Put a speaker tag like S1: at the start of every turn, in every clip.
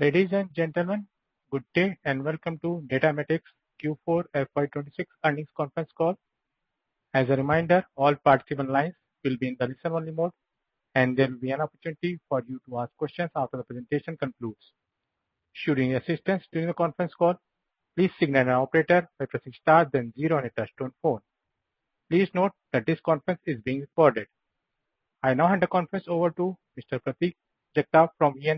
S1: Ladies and gentlemen, good day and welcome to Datamatics Q4 FY26 earnings conference call. As a reminder, all participant lines will be in the listen-only mode, and there will be an opportunity for you to ask questions after the presentation concludes. Should you need assistance during the conference call, please signal an operator by pressing star then 0 on a touch-tone phone. Please note that this conference is being recorded. I now hand the conference over to Mr. Pratik Jagtap from EY.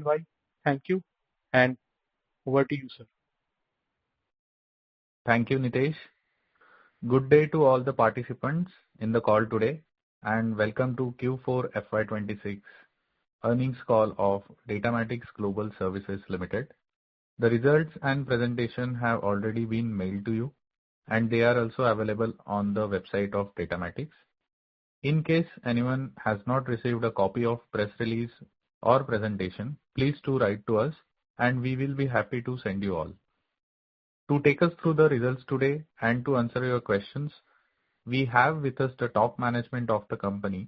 S1: Thank you, and over to you, sir.
S2: Thank you, Nitesh. Good day to all the participants in the call today, and welcome to Q4 FY26 earnings call of Datamatics Global Services Limited. The results and presentation have already been mailed to you, and they are also available on the website of Datamatics. In case anyone has not received a copy of press release or presentation, please do write to us, and we will be happy to send you all. To take us through the results today and to answer your questions, we have with us the top management of the company,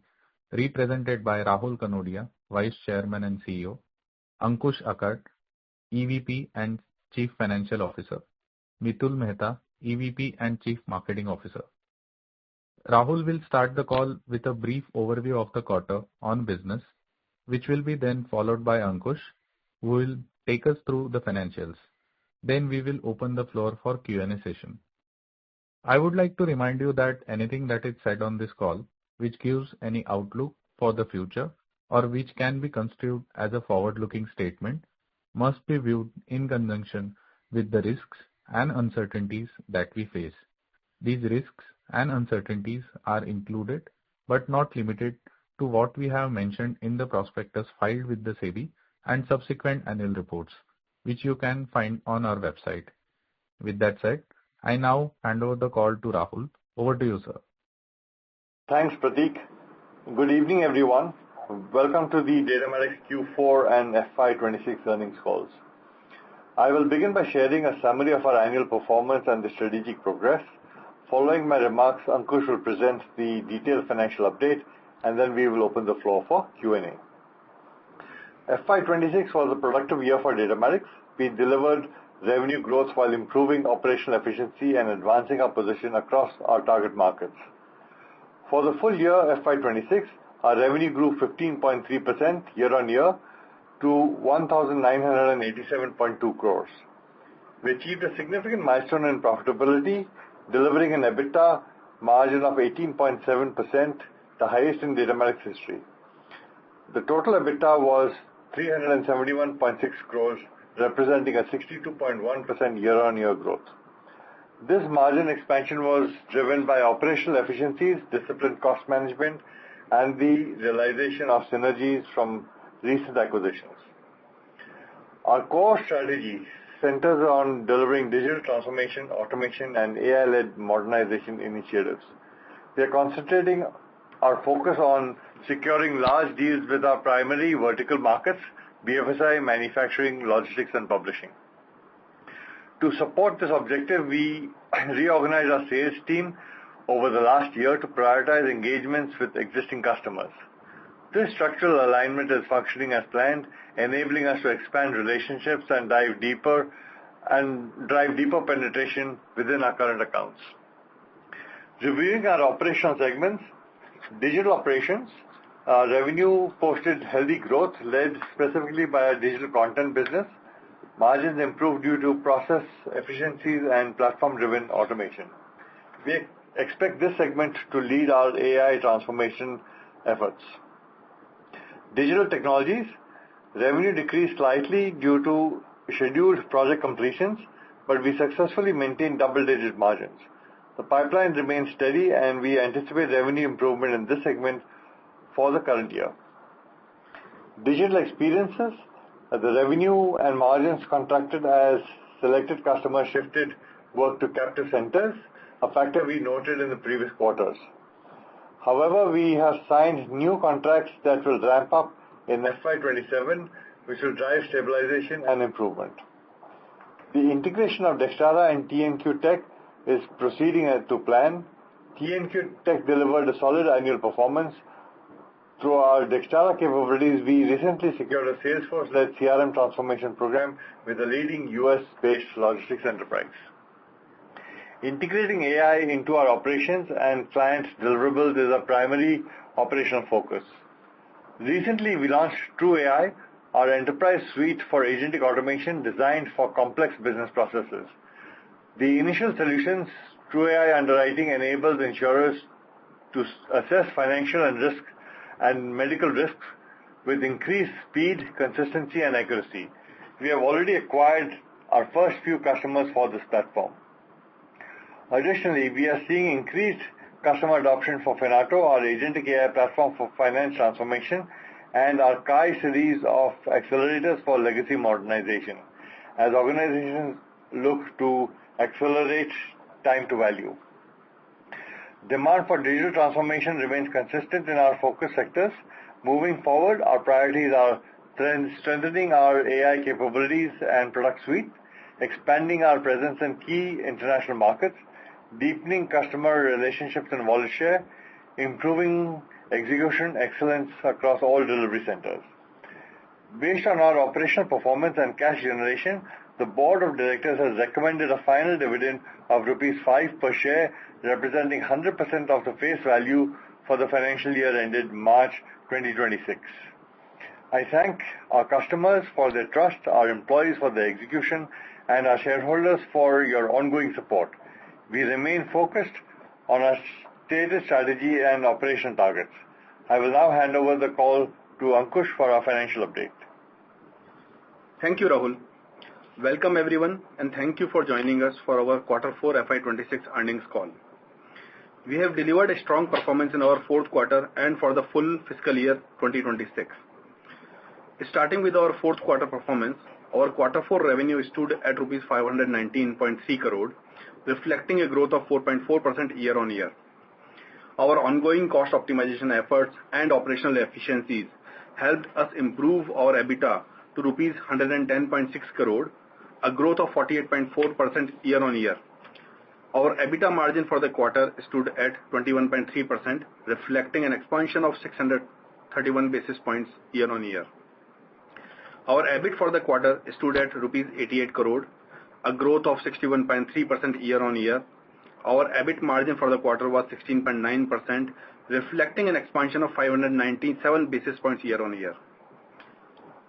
S2: represented by Rahul Kanodia, Vice Chairman and CEO, Ankush Akkad, EVP and Chief Financial Officer, Mitul Mehta, EVP and Chief Marketing Officer. Rahul will start the call with a brief overview of the quarter on business, which will be then followed by Ankush, who will take us through the financials. Then we will open the floor for Q&A session. I would like to remind you that anything that is said on this call, which gives any outlook for the future or which can be construed as a forward-looking statement, must be viewed in conjunction with the risks and uncertainties that we face. These risks and uncertainties are included, but not limited to what we have mentioned in the prospectus filed with the SEBI and subsequent annual reports, which you can find on our website. With that said, I now hand over the call to Rahul. Over to you, sir.
S3: Thanks, Pratik. Good evening, everyone. Welcome to the Datamatics Q4 and FY26 earnings calls. I will begin by sharing a summary of our annual performance and the strategic progress. Following my remarks, Ankush will present the detailed financial update, and then we will open the floor for Q&A. FY26 was a productive year for Datamatics. We delivered revenue growth while improving operational efficiency and advancing our position across our target markets. For the full year FY26, our revenue grew 15.3% year-on-year to 1,987.2 crores. We achieved a significant milestone in profitability, delivering an EBITDA margin of 18.7%, the highest in Datamatics history. The total EBITDA was 371.6 crores, representing a 62.1% year-on-year growth. This margin expansion was driven by operational efficiencies, disciplined cost management, and the realization of synergies from recent acquisitions. Our core strategy centers on delivering digital transformation, automation, and AI-led modernization initiatives. We are concentrating our focus on securing large deals with our primary vertical markets, BFSI, manufacturing, logistics, and publishing. To support this objective, we reorganized our sales team over the last year to prioritize engagements with existing customers. This structural alignment is functioning as planned, enabling us to expand relationships and drive deeper penetration within our current accounts. Reviewing our operational segments, digital operations, revenue posted healthy growth led specifically by our digital content business. Margins improved due to process efficiencies and platform-driven automation. We expect this segment to lead our AI transformation efforts. Digital technologies, revenue decreased slightly due to scheduled project completions, but we successfully maintained double-digit margins. The pipeline remains steady, and we anticipate revenue improvement in this segment for the current year. Digital experiences, the revenue and margins contracted as selected customers shifted work to captive centers, a factor we noted in the previous quarters. However, we have signed new contracts that will ramp up in FY27, which will drive stabilization and improvement. The integration of Dextara and TNQ Tech is proceeding to plan. TNQ Tech delivered a solid annual performance, Through our Dextara capabilities, we recently secured a Salesforce-led CRM transformation program with a leading US-based logistics enterprise. Integrating AI into our operations and client deliverables is our primary operational focus. Recently, we launched TrueAI, our enterprise suite for agentic automation designed for complex business processes. The initial solutions, TrueAI Underwriting, enables insurers to assess financial and medical risks with increased speed, consistency, and accuracy. We have already acquired our first few customers for this platform. Additionally, we are seeing increased customer adoption for Finato, our agentic AI platform for finance transformation, and our Kai series of accelerators for legacy modernization, as organizations look to accelerate time to value. Demand for digital transformation remains consistent in our focus sectors. Moving forward, our priorities are strengthening our AI capabilities and product suite, expanding our presence in key international markets, deepening customer relationships and wallet share, improving execution excellence across all delivery centers. Based on our operational performance and cash generation, the Board of Directors has recommended a final dividend of Rs 5 per share, representing 100% of the face value for the financial year ended March 2026. I thank our customers for their trust, our employees for their execution, and our shareholders for your ongoing support. We remain focused on our stated strategy and operational targets. I will now hand over the call to Ankush for our financial update.
S4: Thank you, Rahul. Welcome everyone, and thank you for joining us for our Q4 FY26 earnings call. We have delivered a strong performance in our fourth quarter and for the full fiscal year 2026. Starting with our fourth quarter performance, our Q4 revenue stood at Rs 519.3 crore, reflecting a growth of 4.4% year-on-year. Our ongoing cost optimization efforts and operational efficiencies helped us improve our EBITDA to Rs 110.6 crore, a growth of 48.4% year-on-year. Our EBITDA margin for the quarter stood at 21.3%, reflecting an expansion of 631 basis points year-on-year. Our EBIT for the quarter stood at Rs 88 crore, a growth of 61.3% year-on-year. Our EBIT margin for the quarter was 16.9%, reflecting an expansion of 597 basis points year-on-year.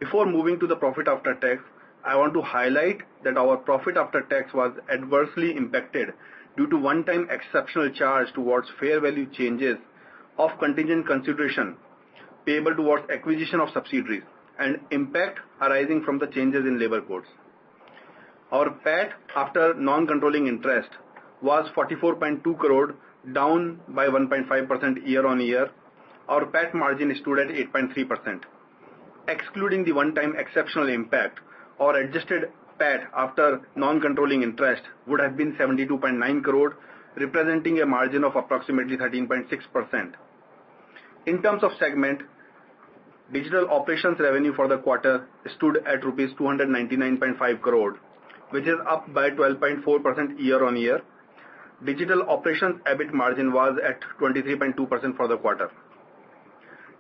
S4: Before moving to the profit after tax, I want to highlight that our profit after tax was adversely impacted due to one-time exceptional charge towards fair value changes of contingent consideration payable towards acquisition of subsidiaries and impact arising from the changes in labor codes. Our PAT after non-controlling interest was 44.2 crore, down by 1.5% year-on-year. Our PAT margin stood at 8.3%. Excluding the one-time exceptional impact, our adjusted PAT after non-controlling interest would have been 72.9 crore, representing a margin of approximately 13.6%. In terms of segment, digital operations revenue for the quarter stood at Rs 299.5 crore, which is up by 12.4% year-on-year. Digital operations EBIT margin was at 23.2% for the quarter.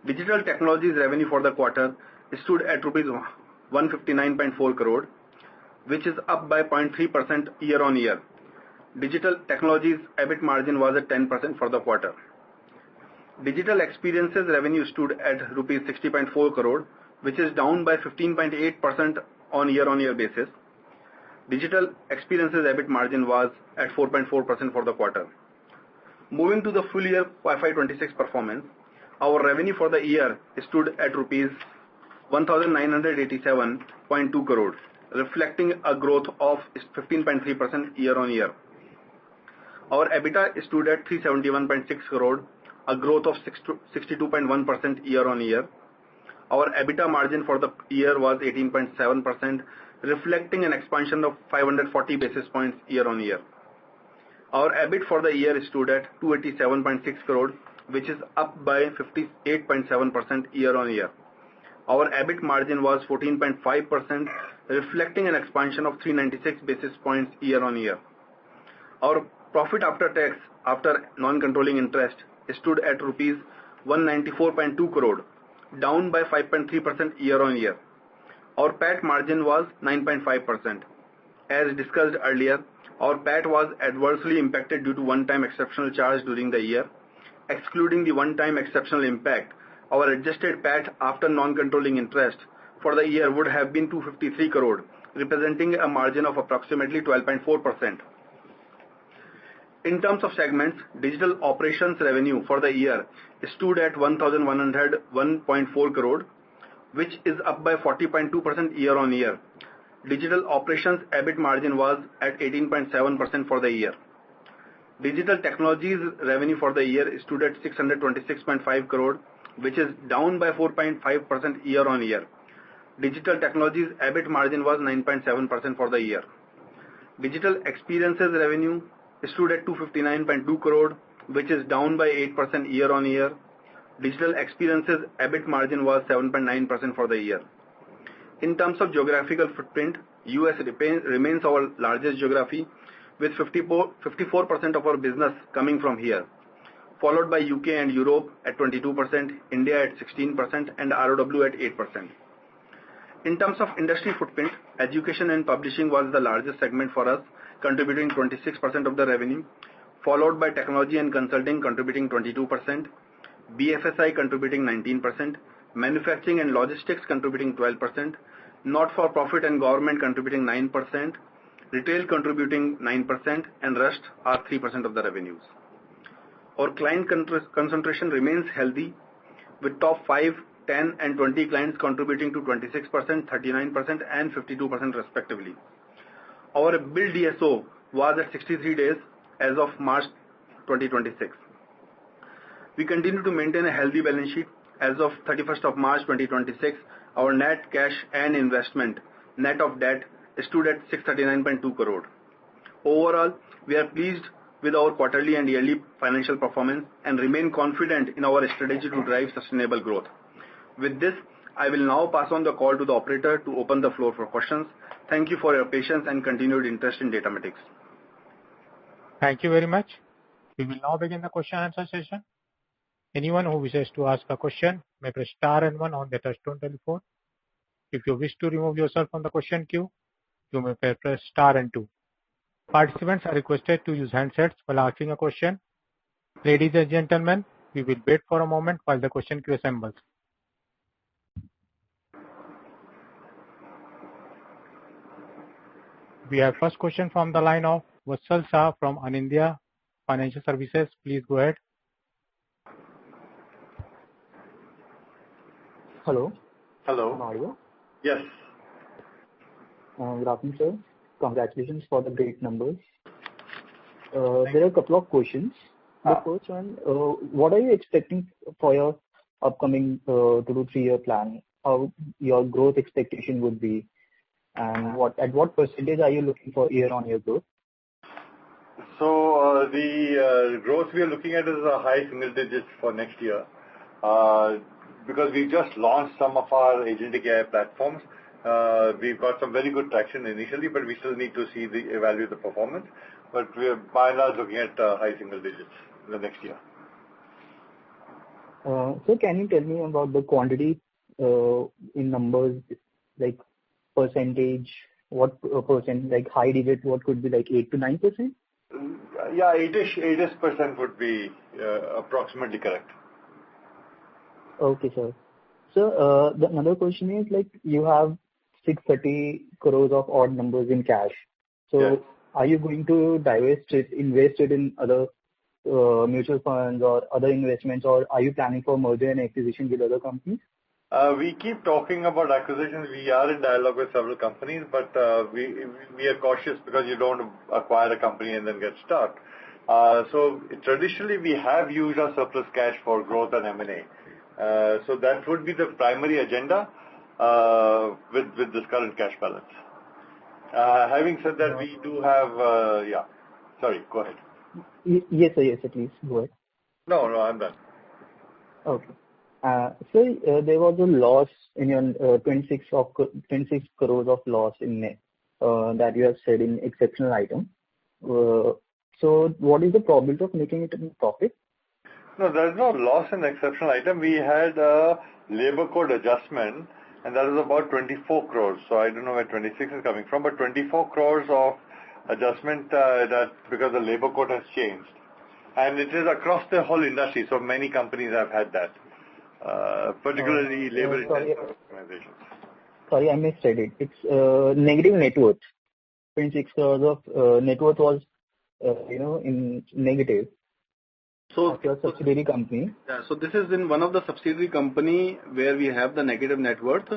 S4: Digital technologies revenue for the quarter stood at Rs 159.4 crore, which is up by 0.3% year-on-year. Digital technologies EBIT margin was at 10% for the quarter. Digital experiences revenue stood at Rs 60.4 crore, which is down by 15.8% on year-on-year basis. Digital experiences EBIT margin was at 4.4% for the quarter. Moving to the full year FY26 performance, our revenue for the year stood at Rs 1987.2 crore, reflecting a growth of 15.3% year-on-year. Our EBITDA stood at 371.6 crore, a growth of 62.1% year-on-year. Our EBITDA margin for the year was 18.7%, reflecting an expansion of 540 basis points year-on-year. Our EBIT for the year stood at 287.6 crore, which is up by 58.7% year-on-year. Our EBIT margin was 14.5%, reflecting an expansion of 396 basis points year-on-year. Our profit after tax after non-controlling interest stood at Rs 194.2 crore, down by 5.3% year-on-year. Our PAT margin was 9.5%. As discussed earlier, our PAT was adversely impacted due to one-time exceptional charge during the year. Excluding the one-time exceptional impact, our adjusted PAT after non-controlling interest for the year would have been 253 crore, representing a margin of approximately 12.4%. In terms of segments, digital operations revenue for the year stood at 1,101.4 crore, which is up by 40.2% year-on-year. Digital operations EBIT margin was at 18.7% for the year. Digital technologies revenue for the year stood at 626.5 crore, which is down by 4.5% year-on-year. Digital technologies EBIT margin was 9.7% for the year. Digital experiences revenue stood at 259.2 crore, which is down by 8% year-on-year. Digital experiences EBIT margin was 7.9% for the year. In terms of geographical footprint, US remains our largest geography, with 54% of our business coming from here, followed by UK and Europe at 22%, India at 16%, and ROW at 8%. In terms of industry footprint, education and publishing was the largest segment for us, contributing 26% of the revenue, followed by technology and consulting contributing 22%, BFSI contributing 19%, manufacturing and logistics contributing 12%, not-for-profit and government contributing 9%, retail contributing 9%, and rest are 3% of the revenues. Our client concentration remains healthy, with top 5, 10, and 20 clients contributing to 26%, 39%, and 52% respectively. Our bill DSO was at 63 days as of March 2026. We continue to maintain a healthy balance sheet. As of 31st of March 2026, our net cash and investment, net of debt, stood at 639.2 crore. Overall, we are pleased with our quarterly and yearly financial performance and remain confident in our strategy to drive sustainable growth. With this, I will now pass on the call to the operator to open the floor for questions. Thank you for your patience and continued interest in Datamatics.
S1: Thank you very much. We will now begin the question and answer session. Anyone who wishes to ask a question may press star and 1 on the touchtone telephone. If you wish to remove yourself from the question queue, you may press star and 2. Participants are requested to use handsets while asking a question. Ladies and gentlemen, we will wait for a moment while the question queue assembles. We have first question from the line of Vatsal Shah from Anindya Financial Services. Please go ahead.
S5: Hello.
S3: Hello.
S5: Am I audible?
S3: Yes.
S5: Good afternoon, sir. Congratulations for the great numbers. There are a couple of questions. The first one, what are you expecting for your upcoming 2 to 3 year plan? How your growth expectation would be, and at what percentage are you looking for year-on-year growth?
S3: So the growth we are looking at is a high single digits for next year, because we just launched some of our agentic AI platforms. We've got some very good traction initially, but we still need to evaluate the performance. But we are by and large looking at high single digits in the next year.
S5: So can you tell me about the quantity in numbers, like percentage, what percent, like high digit, what could be like 8 to 9%?
S3: Yeah, 8% would be approximately correct.
S5: Okay, sir. So the another question is, like, you have 630 crores of odd numbers in cash. So
S3: yes.
S5: Are you going to invest it in other mutual funds or other investments, or are you planning for merger and acquisition with other companies?
S3: We keep talking about acquisitions. We are in dialogue with several companies, but we are cautious because you don't acquire a company and then get stuck. So traditionally, we have used our surplus cash for growth and M&A. So that would be the primary agenda with this current cash balance. Having said that, we do have, sorry, go ahead.
S5: Yes, sir, please, go ahead.
S3: No, I'm done.
S5: Okay. So there was a loss in your 26 crores of loss in net that you have said in exceptional item. So what is the probability of making it in profit?
S3: No, there's no loss in exceptional item. We had a labor code adjustment, and that was about 24 crores. So I don't know where 26 is coming from, but 24 crores of adjustment that because the labor code has changed. And it is across the whole industry, so many companies have had that, particularly labor-intensive organizations.
S5: Sorry, I misread it. It's negative net worth. 26 crores of net worth was, in negative.
S4: So,
S5: of your subsidiary company.
S4: Yeah, so this is in one of the subsidiary company where we have the negative net worth.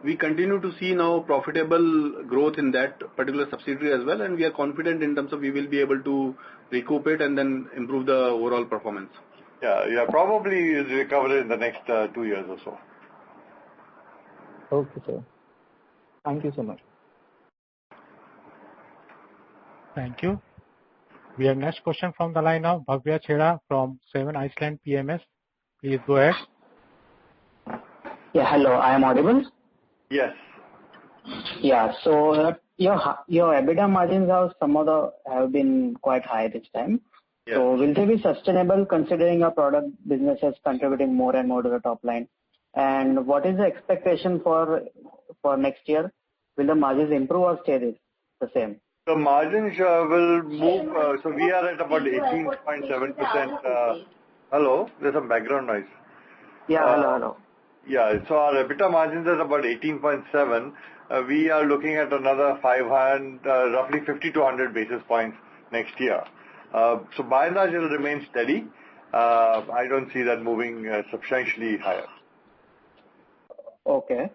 S4: We continue to see now profitable growth in that particular subsidiary as well, and we are confident in terms of we will be able to recoup it and then improve the overall performance.
S3: Yeah, probably recover it in the next 2 years or so.
S5: Okay, sir. Thank you so much.
S1: Thank you. We have next question from the line of Bhavya Chheda from 7 Iceland PMS. Please go ahead.
S6: Yeah, hello. I am audible?
S3: Yes.
S6: Yeah. So your EBITDA margins have been quite high this time.
S3: Yes.
S6: So will they be sustainable considering your product business is contributing more and more to the top line? And what is the expectation for next year? Will the margins improve or stay the same?
S3: The margins will move. So we are at about 18.7%. Hello, there's some background noise.
S6: Yeah, hello.
S3: Yeah, so our EBITDA margins is about 18.7. We are looking at another 500, roughly 50 to 100 basis points next year. So by and large, it will remain steady. I don't see that moving substantially higher.
S6: Okay.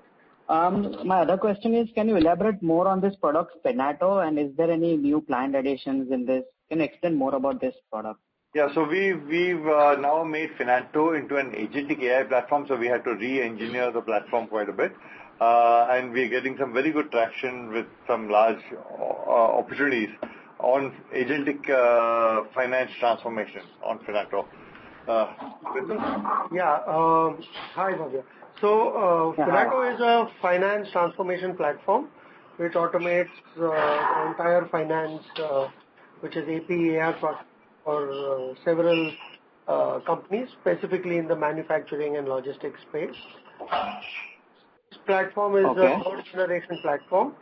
S6: My other question is, can you elaborate more on this product, Finato, and is there any new client additions in this? Can you explain more about this product?
S3: Yeah, so we've now made Finato into an agentic AI platform, so we had to re-engineer the platform quite a bit. And we're getting some very good traction with some large opportunities on agentic finance transformation on Finato.
S7: Hi, Bhavya. So, Finato is a finance transformation platform which automates the entire finance, which is AP, AR process for several companies, specifically in the manufacturing and logistics space. This platform is a third generation platform,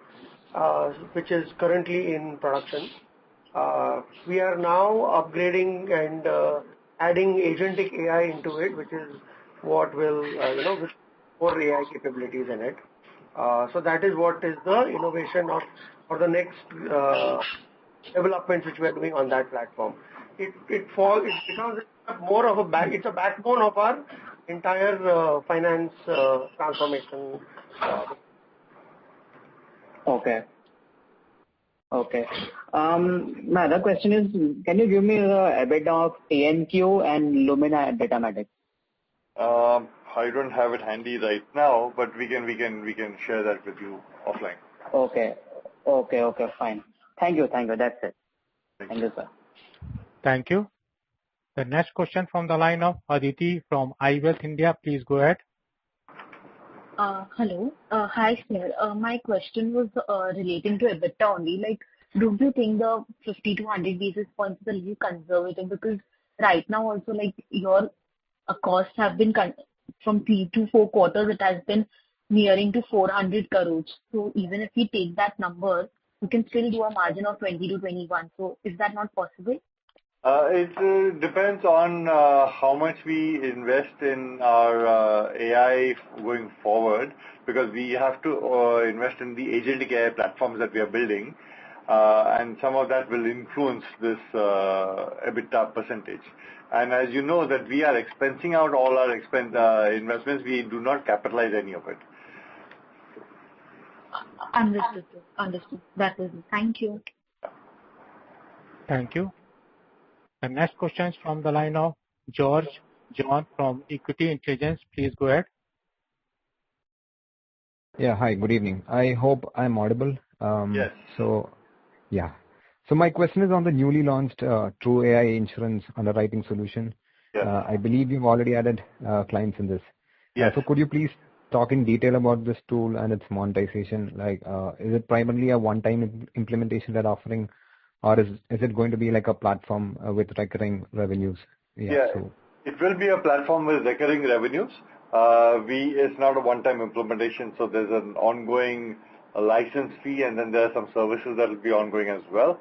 S7: which is currently in production. We are now upgrading and adding agentic AI into it, which is what will, with more AI capabilities in it. So that is what is the innovation for the next developments which we are doing on that platform. It becomes more of it's a backbone of our entire finance transformation.
S6: Okay. My other question is, can you give me the EBITDA of TNQ and Lumina at Datamatics?
S3: I don't have it handy right now, but we can share that with you offline.
S6: Okay, fine. Thank you. That's it. Thank you, sir.
S1: Thank you. The next question from the line of Aditi from iWealth India. Please go ahead.
S8: Hello. Hi, sir. My question was relating to EBITDA only. Like, don't you think the 50 to 100 basis points is a little conservative? Because right now also, like, your costs have been from 3 to 4 quarters, it has been nearing to 400 crores. So even if we take that number, we can still do a margin of 20 to 21. So is that not possible?
S3: It depends on how much we invest in our AI going forward, because we have to invest in the agentic AI platforms that we are building, and some of that will influence this EBITDA percentage. And as you know that we are expensing out all our investments, we do not capitalize any of it.
S8: Understood. That is it. Thank you.
S1: Thank you. The next question is from the line of George John from Equity Intelligence. Please go ahead.
S9: Yeah, hi, good evening. I hope I'm audible.
S3: Yes.
S9: So my question is on the newly launched TrueAI insurance underwriting solution.
S3: Yes.
S9: I believe you've already added clients in this.
S3: Yes.
S9: So could you please talk in detail about this tool and its monetization? Like, is it primarily a one-time implementation that offering, or is it going to be like a platform with recurring revenues?
S3: Yeah. It will be a platform with recurring revenues. It's not a one-time implementation, so there's an ongoing license fee, and then there are some services that will be ongoing as well.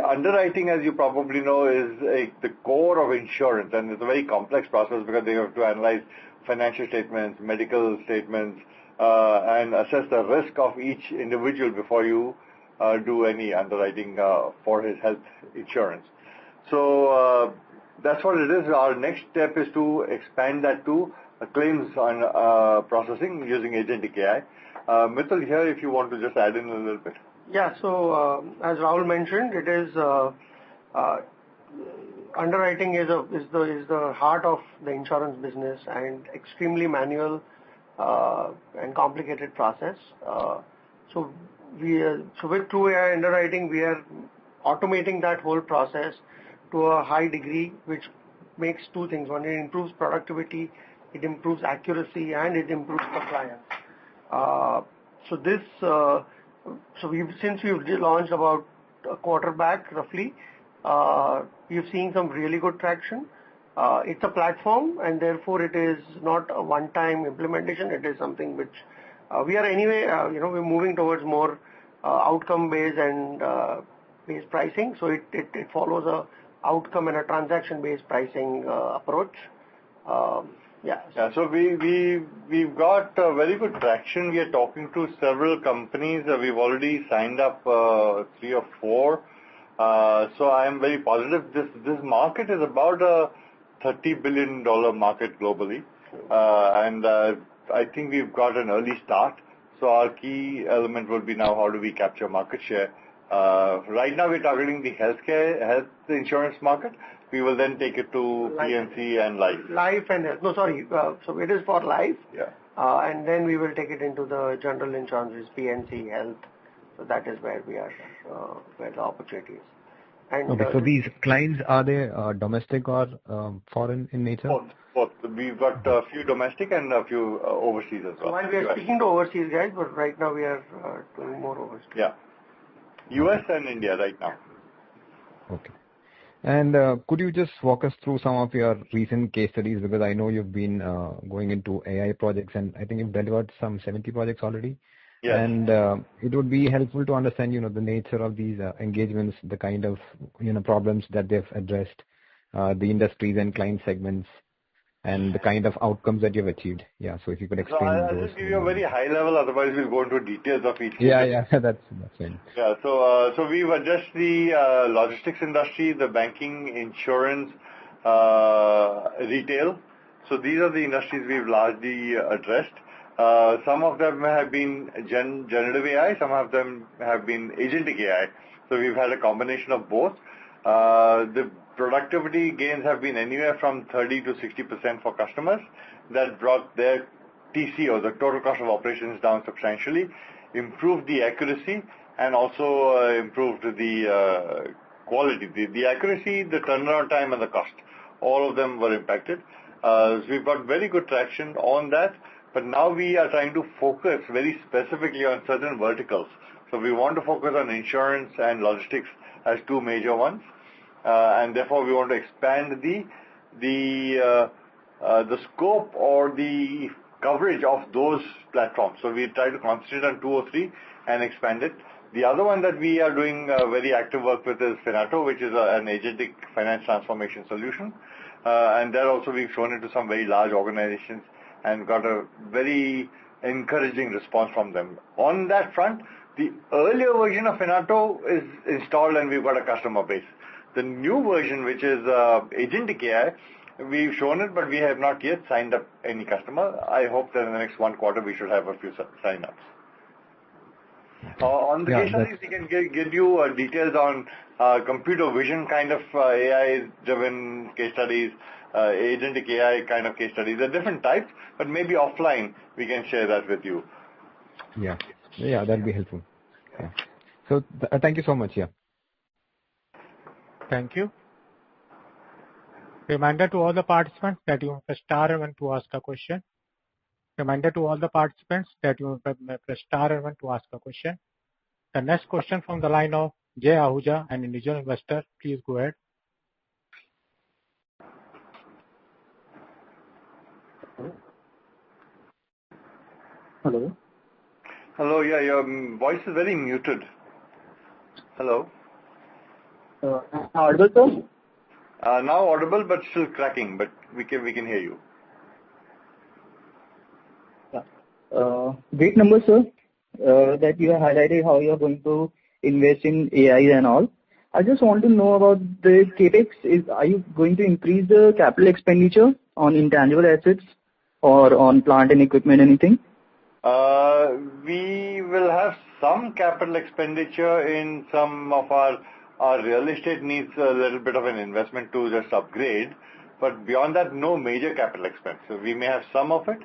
S3: Underwriting, as you probably know, is the core of insurance, and it's a very complex process because they have to analyze financial statements, medical statements, and assess the risk of each individual before you do any underwriting for his health insurance. So that's what it is. Our next step is to expand that to claims on processing using agentic AI. Mithil, here, if you want to just add in a little bit.
S7: Yeah. So as Rahul mentioned, it is underwriting is the heart of the insurance business and extremely manual and complicated process. So with TrueAI underwriting, we are automating that whole process to a high degree, which makes two things. One, it improves productivity, it improves accuracy, and it improves compliance. Since we've launched about a quarter back, roughly, we've seen some really good traction. It's a platform, and therefore it is not a one-time implementation. It is something which we are anyway, we're moving towards more outcome-based and based pricing. So it follows a outcome and a transaction-based pricing approach. Yeah.
S3: So we've got very good traction. We are talking to several companies. We've already signed up 3 or 4. So I am very positive. This market is about a $30 billion market globally, and I think we've got an early start. So our key element will be now how do we capture market share. Right now we're targeting the health insurance market. We will then take it to PNC and life.
S7: Life and health. No, sorry. So it is for life.
S3: Yeah.
S7: And then we will take it into the general insurances, PNC, health. So that is where we are, where the opportunity is. And,
S9: okay, so these clients, are they domestic or foreign in nature?
S3: Both. We've got a few domestic and a few overseas as well.
S7: So while we are speaking to overseas guys, but right now we are doing more overseas.
S3: Yeah. US and India right now.
S9: Okay. And could you just walk us through some of your recent case studies? Because I know you've been going into AI projects, and I think you've delivered some 70 projects already.
S3: Yes.
S9: And it would be helpful to understand, the nature of these engagements, the kind of, problems that they've addressed, the industries and client segments, and the kind of outcomes that you've achieved. Yeah, so if you could explain those.
S3: I'll just give you a very high level, otherwise we'll go into details of each.
S9: Yeah, that's fine.
S3: Yeah, so we've addressed the logistics industry, the banking, insurance, retail. So these are the industries we've largely addressed. Some of them have been generative AI, some of them have been agentic AI. So we've had a combination of both. The productivity gains have been anywhere from 30 to 60% for customers. That brought their TCO, the total cost of operations, down substantially, improved the accuracy, and also improved the quality. The accuracy, the turnaround time, and the cost. All of them were impacted. So we've got very good traction on that. But now we are trying to focus very specifically on certain verticals. So we want to focus on insurance and logistics as 2 major ones. And therefore we want to expand the scope or the coverage of those platforms. So we try to concentrate on 2 or 3 and expand it. The other one that we are doing very active work with is Finato, which is an agentic finance transformation solution. And there also we've shown it to some very large organizations and got a very encouraging response from them. On that front, the earlier version of Finato is installed and we've got a customer base. The new version, which is agentic AI, we've shown it, but we have not yet signed up any customer. I hope that in the next 1 quarter we should have a few sign-ups. On the case studies, we can give you details on computer vision kind of AI-driven case studies, agentic AI kind of case studies. They're different types, but maybe offline we can share that with you.
S9: Yeah, that'd be helpful. Yeah. So thank you so much. Yeah.
S1: Thank you. Reminder to all the participants that you press star and 1 to ask a question. Reminder to all the participants that you press star and 1 to ask a question. The next question from the line of Jay Ahuja, an individual investor. Please go ahead.
S5: Hello.
S3: Hello. Yeah, your voice is very muted. Hello.
S5: Am I audible, sir?
S3: Now audible, but still cracking. But we can hear you.
S5: Yeah. Great number, sir. That you have highlighted how you are going to invest in AI and all. I just want to know about the capex. Are you going to increase the capital expenditure on intangible assets or on plant and equipment, anything?
S3: We will have some capital expenditure in some of our real estate needs a little bit of an investment to just upgrade, but beyond that, no major capital expense. So we may have some of it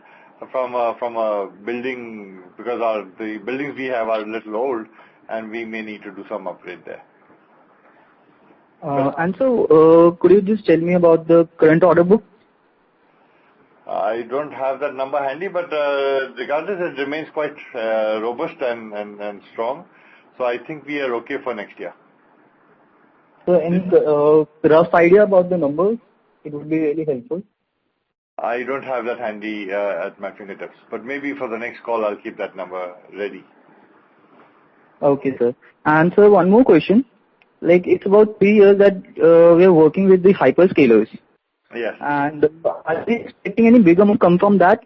S3: from a building because the buildings we have are a little old, and we may need to do some upgrade there.
S5: And so, could you just tell me about the current order book?
S3: I don't have that number handy, but regardless, it remains quite robust and strong. So I think we are okay for next year.
S5: So any rough idea about the numbers? It would be really helpful.
S3: I don't have that handy at my fingertips, but maybe for the next call I'll keep that number ready.
S5: Okay, sir. And sir, one more question. Like it's about 3 years that we are working with the hyperscalers.
S3: Yes.
S5: And are we expecting any big amount come from that?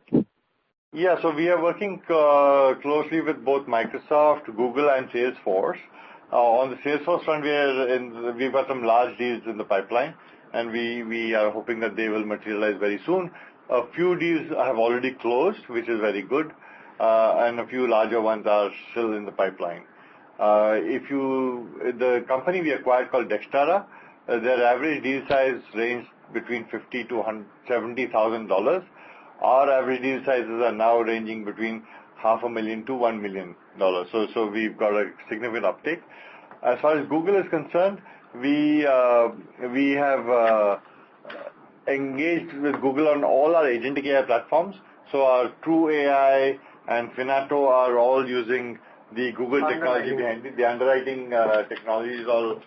S3: Yeah, so we are working closely with both Microsoft, Google, and Salesforce. On the Salesforce front, we've got some large deals in the pipeline, and we are hoping that they will materialize very soon. A few deals have already closed, which is very good, and a few larger ones are still in the pipeline. The company we acquired called Dextara, their average deal size ranged between $50,000 to $70,000. Our average deal sizes are now ranging between $500,000 to $1 million. So we've got a significant uptake. As far as Google is concerned, we have engaged with Google on all our agentic AI platforms. So our TrueAI and Finato are all using the Google technology behind it. The underwriting technology is all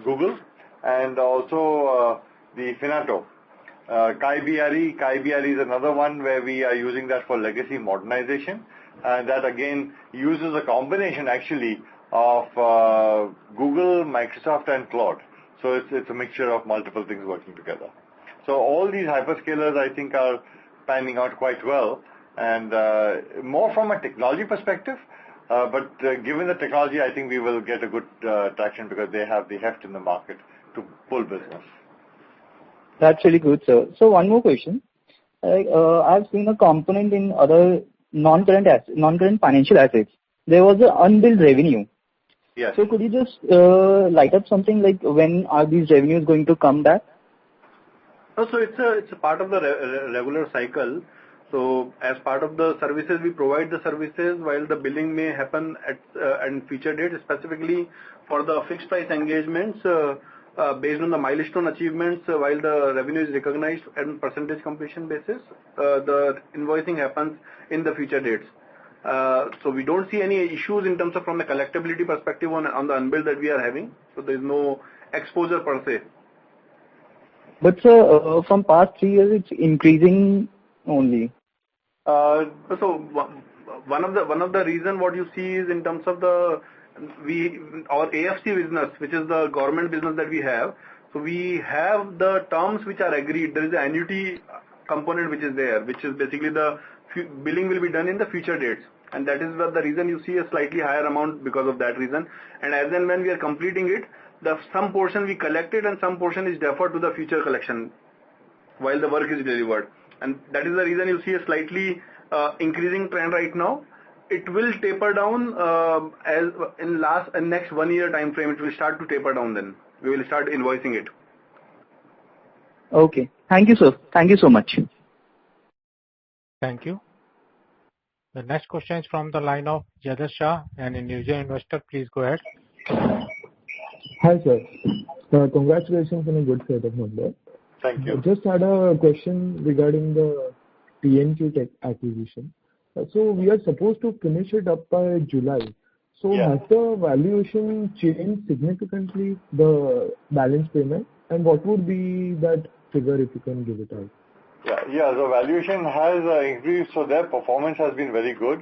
S3: Google, and also the Finato. KaiBRE is another one where we are using that for legacy modernization, and that again uses a combination actually of Google, Microsoft, and Claude. So it's a mixture of multiple things working together. So all these hyperscalers I think are panning out quite well, and more from a technology perspective. But given the technology, I think we will get a good traction because they have the heft in the market to pull business.
S5: That's really good, sir. So one more question. I've seen a component in other non-current financial assets. There was an unbilled revenue.
S3: Yes.
S5: So could you just light up something like when are these revenues going to come back?
S4: So it's a part of the regular cycle. So as part of the services, we provide the services while the billing may happen at future date, specifically for the fixed price engagements based on the milestone achievements. While the revenue is recognized on percentage completion basis, the invoicing happens in the future dates. So we don't see any issues in terms of from the collectability perspective on the unbilled that we are having. So there is no exposure per se.
S5: But sir, from past 3 years, it's increasing only.
S4: So one of the reason what you see is in terms of our AFC business, which is the government business that we have. So we have the terms which are agreed. There is an annuity component which is there, which is basically the billing will be done in the future dates, and that is the reason you see a slightly higher amount because of that reason. And as and when we are completing it, some portion we collected and some portion is deferred to the future collection while the work is delivered. And that is the reason you see a slightly increasing trend right now. It will taper down as in next 1 year time frame. It will start to taper down. Then we will start invoicing it.
S5: Okay. Thank you, sir. Thank you so much.
S1: Thank you. The next question is from the line of Jadar Shah, an individual investor. Please go ahead.
S10: Hi, sir. Congratulations on a good set of numbers.
S3: Thank you.
S10: I just had a question regarding the TNQ Tech acquisition. So we are supposed to finish it up by July. So
S3: Yeah.
S10: has the valuation changed significantly, the balance payment? And what would be that figure if you can give it out?
S3: Yeah. The valuation has increased, so their performance has been very good.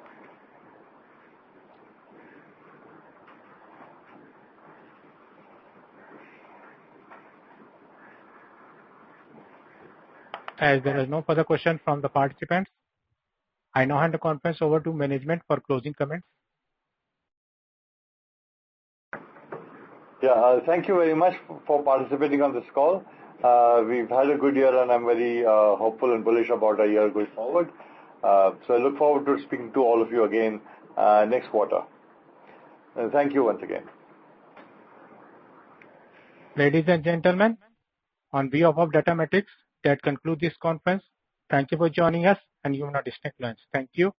S1: As there is no further question from the participants, I now hand the conference over to management for closing comments.
S3: Yeah, thank you very much for participating on this call. We've had a good year, and I'm very hopeful and bullish about our year going forward. So I look forward to speaking to all of you again next quarter. Thank you once again.
S1: Ladies and gentlemen, on behalf of Datamatics, that concludes this conference. Thank you for joining us, and you may now disconnect lines. Thank you.